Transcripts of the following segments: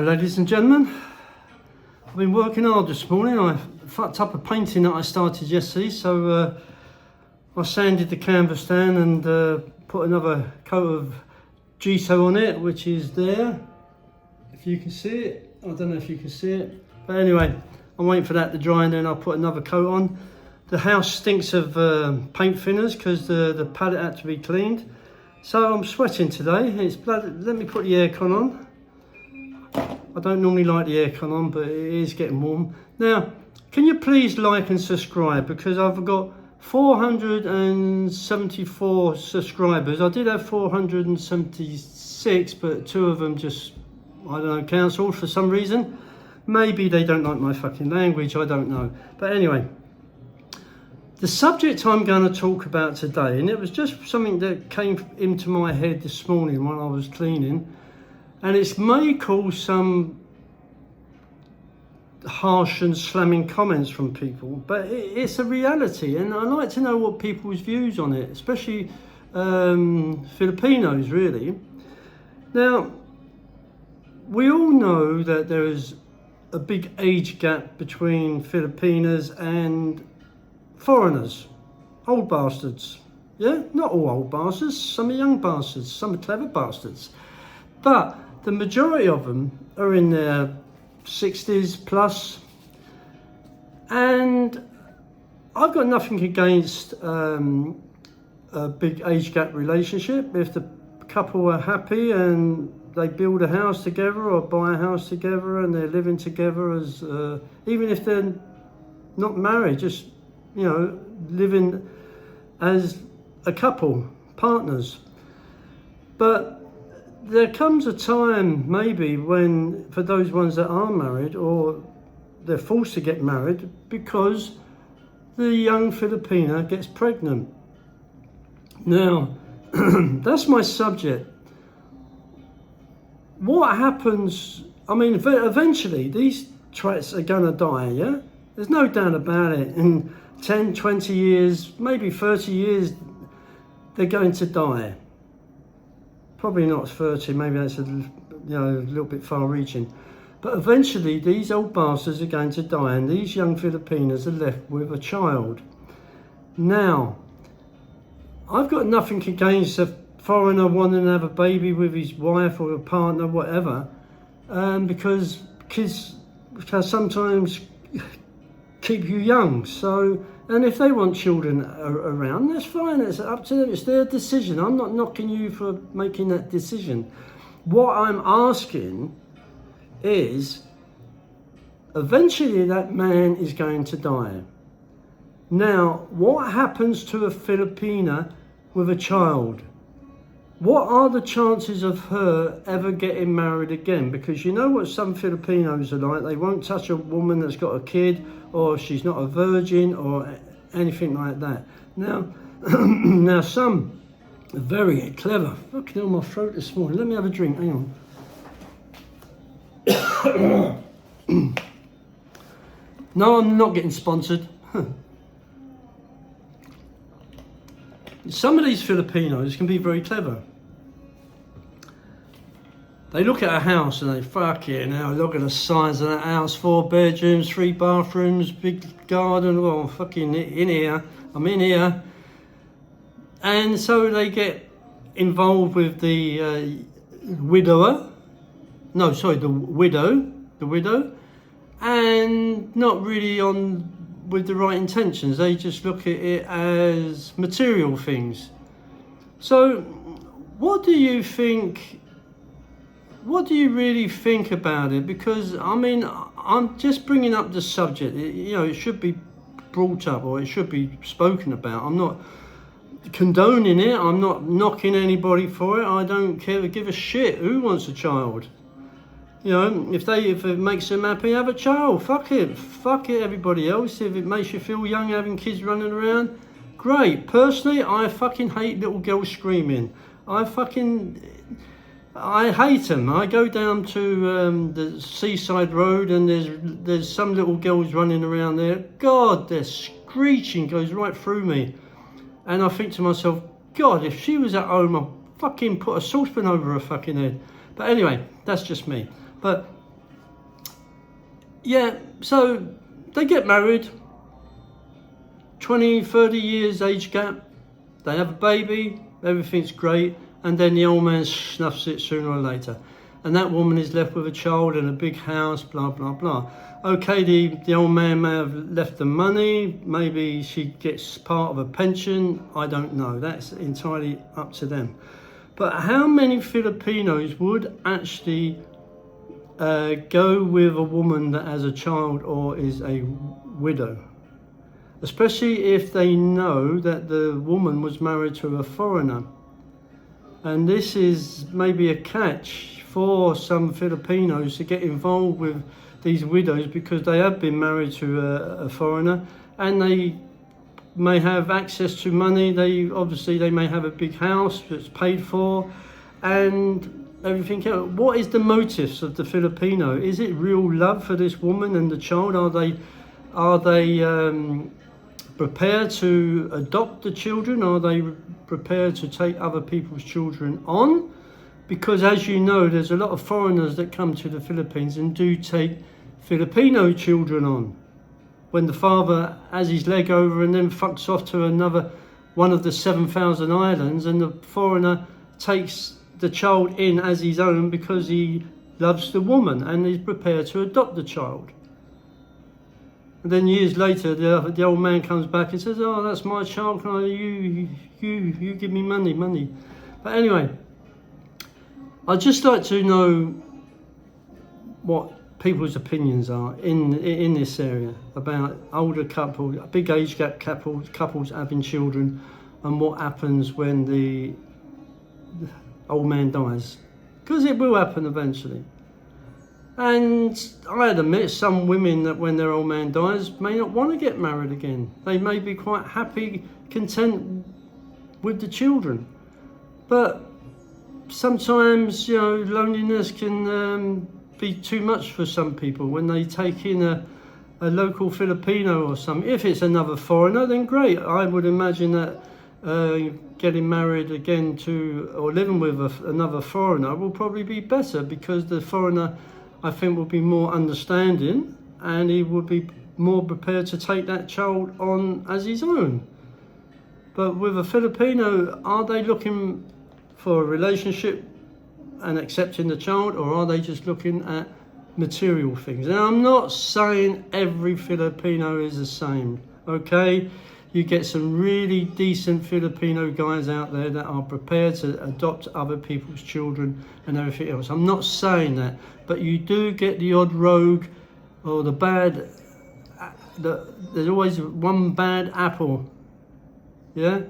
Hello ladies and gentlemen, I've been working hard this morning. I fucked up a painting that I started yesterday, so I sanded the canvas down and put another coat of gesso on it, which is there, if you can see it. I don't know if you can see it, but anyway, I'm waiting for that to dry and then I'll put another coat on. The house stinks of paint thinners because the palette had to be cleaned, so I'm sweating today. It's bloody, let me put the aircon on. I don't normally like the aircon on, but it is getting warm. Now, can you please like and subscribe, because I've got 474 subscribers. I did have 476, but two of them just, I don't know, cancelled for some reason. Maybe they don't like my fucking language, I don't know. But anyway, the subject I'm going to talk about today, and it was just something that came into my head this morning when I was cleaning, and it may cause some harsh and slamming comments from people, but it's a reality, and I like to know what people's views on it, especially Filipinos, really. Now, we all know that there is a big age gap between Filipinos and foreigners, old bastards. Yeah, not all old bastards, some are young bastards, some are clever bastards, but the majority of them are in their 60s plus, and I've got nothing against a big age gap relationship. If the couple are happy and they build a house together or buy a house together and they're living together as even if they're not married, just, you know, living as a couple, partners. But there comes a time, maybe, when, for those ones that are married, or they're forced to get married because the young Filipina gets pregnant. Now, that's my subject. What happens, I mean, eventually these traits are going to die, yeah? There's no doubt about it. In 10, 20 years, maybe 30 years, they're going to die. Probably not 30, maybe that's a little bit far reaching. But eventually these old bastards are going to die and these young Filipinos are left with a child. Now, I've got nothing against a foreigner wanting to have a baby with his wife or a partner, whatever, because kids can sometimes keep you young. So, and if they want children around, that's fine, it's up to them, it's their decision. I'm not knocking you for making that decision. What I'm asking is, eventually that man is going to die. Now, what happens to a Filipina with a child? What are the chances of her ever getting married again? Because you know what some Filipinos are like, they won't touch a woman that's got a kid, or she's not a virgin, or anything like that. Now, now some are very clever. Fucking hell, my throat this morning. Let me have a drink, hang on. No, I'm not getting sponsored. Some of these Filipinos can be very clever. They look at a house and they, fuck it now, look at the size of that house, 4 bedrooms, 3 bathrooms, big garden, well, fucking in here, I'm in here. And so they get involved with the widow, and not really with the right intentions. They just look at it as material things. So what do you think? What do you really think about it? Because, I mean, I'm just bringing up the subject. It should be brought up, or it should be spoken about. I'm not condoning it. I'm not knocking anybody for it. I don't give a shit who wants a child. You know, if it makes them happy, have a child. Fuck it, everybody else. If it makes you feel young having kids running around, great. Personally, I fucking hate little girls screaming. I hate them. I go down to the seaside road and there's some little girls running around there. God, their screeching goes right through me. And I think to myself, God, if she was at home, I'd fucking put a saucepan over her fucking head. But anyway, that's just me. But yeah, so they get married, 20, 30 years age gap, they have a baby, everything's great, and then the old man snuffs it sooner or later. And that woman is left with a child and a big house, blah, blah, blah. Okay, the old man may have left the money, maybe she gets part of a pension, I don't know, that's entirely up to them. But how many Filipinos would actually go with a woman that has a child or is a widow? Especially if they know that the woman was married to a foreigner. And this is maybe a catch for some Filipinos to get involved with these widows because they have been married to a foreigner and they may have access to money. They may have a big house that's paid for and everything else. What is the motives of the Filipino? Is it real love for this woman and the child? Are they prepared to adopt the children? Are they prepared to take other people's children on? Because as you know, there's a lot of foreigners that come to the Philippines and do take Filipino children on. When the father has his leg over and then fucks off to another one of the 7,000 islands and the foreigner takes the child in as his own because he loves the woman and is prepared to adopt the child. And then years later, the old man comes back and says, "Oh, that's my child. Can you give me money." But anyway, I'd just like to know what people's opinions are in this area about older couples, big age gap couples having children, and what happens when the old man dies, because it will happen eventually. And I'd admit some women that when their old man dies may not want to get married again. They may be quite happy, content with the children. But sometimes, loneliness can be too much for some people when they take in a local Filipino or something. If it's another foreigner, then great. I would imagine that getting married again to or living with another foreigner will probably be better because the foreigner, I think, will be more understanding and he would be more prepared to take that child on as his own. But with a Filipino, are they looking for a relationship and accepting the child, or are they just looking at material things? And I'm not saying every Filipino is the same, okay? You get some really decent Filipino guys out there that are prepared to adopt other people's children and everything else. I'm not saying that, but you do get the odd rogue or the bad, there's always one bad apple, yeah?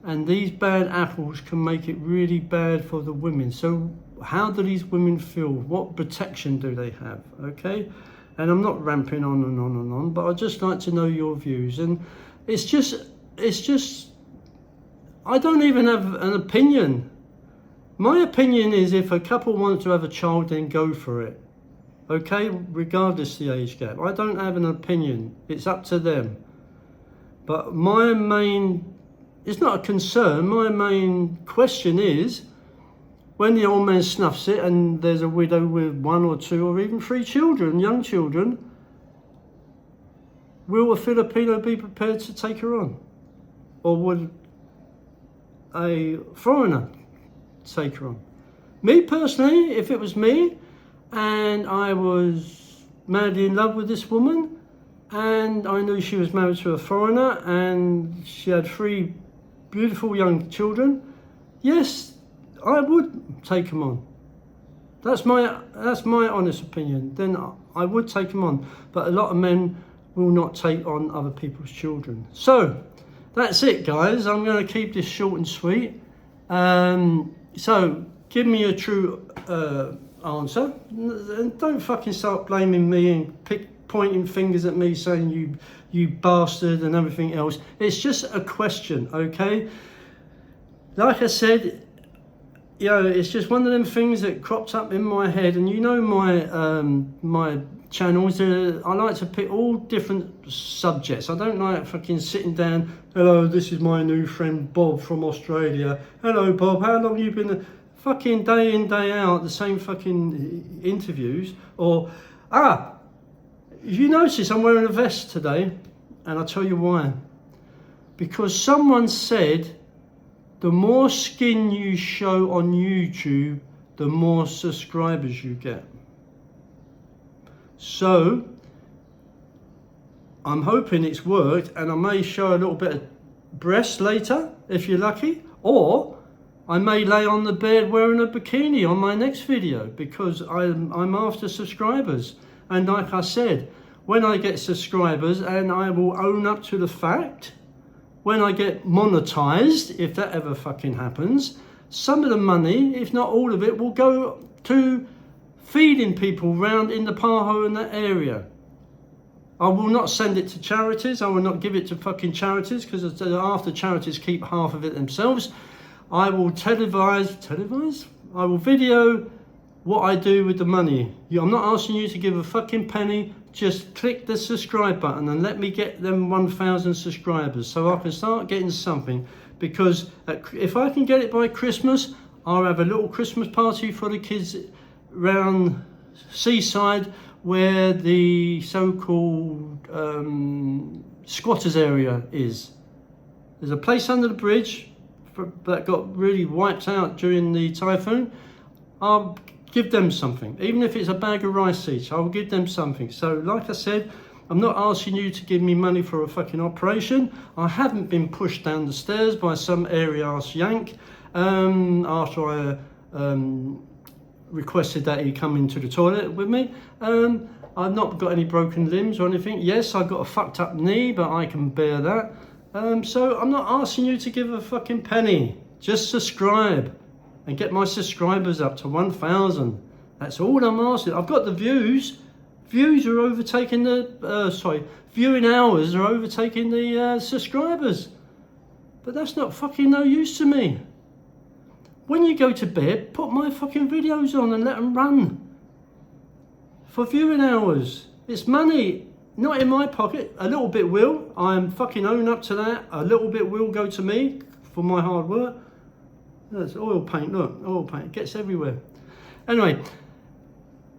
And these bad apples can make it really bad for the women. So how do these women feel? What protection do they have, okay? And I'm not ramping on and on and on, but I'd just like to know your views. And it's just, I don't even have an opinion. My opinion is if a couple wants to have a child, then go for it, okay? Regardless of the age gap. I don't have an opinion. It's up to them. But it's not a concern. My main question is, when the old man snuffs it and there's a widow with 1 or 2 or even 3 children, young children, will a Filipino be prepared to take her on? Or would a foreigner take her on? Me personally, if it was me and I was madly in love with this woman and I knew she was married to a foreigner and she had 3 beautiful young children, yes, I would take them on. That's my honest opinion. Then I would take them on. But a lot of men will not take on other people's children. So that's it, guys. I'm going to keep this short and sweet. So give me a true answer, and don't fucking start blaming me and pointing fingers at me saying you bastard and everything else. It's just a question, okay? Like I said, it's just one of them things that cropped up in my head, and my channels, I like to pick all different subjects. I don't like fucking sitting down, hello, this is my new friend Bob from Australia. Hello Bob, how long you been? Fucking day in, day out, the same fucking interviews. Or, If you notice, I'm wearing a vest today, and I'll tell you why. Because someone said, the more skin you show on YouTube, the more subscribers you get. So, I'm hoping it's worked, and I may show a little bit of breast later, if you're lucky, or I may lay on the bed wearing a bikini on my next video, because I'm after subscribers. And like I said, when I get subscribers, and I will own up to the fact, when I get monetized, if that ever fucking happens, some of the money, if not all of it, will go to feeding people round in the Paho and that area. I will not send it to charities. I will not give it to fucking charities, because after charities keep half of it themselves. I will televise? I will video what I do with the money. I'm not asking you to give a fucking penny. Just click the subscribe button and let me get them 1,000 subscribers so I can start getting something. Because if I can get it by Christmas, I'll have a little Christmas party for the kids round Seaside, where the so-called squatters area is. There's a place under the bridge that got really wiped out during the typhoon. I'll give them something, even if it's a bag of rice each. I'll give them something. So like I said, I'm not asking you to give me money for a fucking operation. I haven't been pushed down the stairs by some airy ass yank after I requested that he come into the toilet with me. I've not got any broken limbs or anything. Yes, I've got a fucked up knee, but I can bear that. So I'm not asking you to give a fucking penny. Just subscribe and get my subscribers up to 1,000. That's all I'm asking. I've got the views. Views are overtaking the, viewing hours are overtaking the subscribers. But that's not fucking no use to me. When you go to bed, put my fucking videos on and let them run. For viewing hours. It's money, not in my pocket. A little bit will. I'm fucking own up to that. A little bit will go to me for my hard work. That's oil paint, look, oil paint, it gets everywhere. Anyway,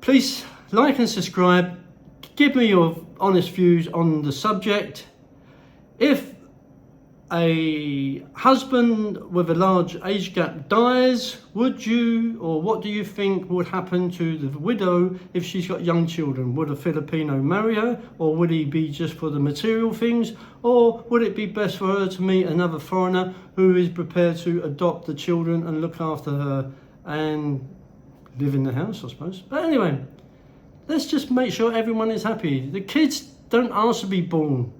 please like and subscribe. Give me your honest views on the subject. If a husband with a large age gap dies, would you, or what do you think would happen to the widow if she's got young children? Would a Filipino marry her, or would he be just for the material things, or would it be best for her to meet another foreigner who is prepared to adopt the children and look after her and live in the house, I suppose? But anyway, let's just make sure everyone is happy. The kids don't ask to be born,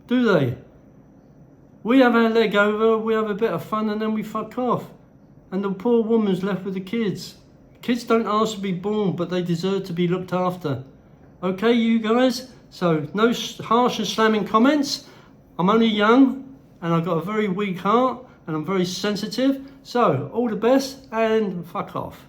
do they? We have our leg over, we have a bit of fun, and then we fuck off. And the poor woman's left with the kids. Kids don't ask to be born, but they deserve to be looked after. Okay, you guys? So, no harsh and slamming comments. I'm only young, and I've got a very weak heart, and I'm very sensitive. So, all the best, and fuck off.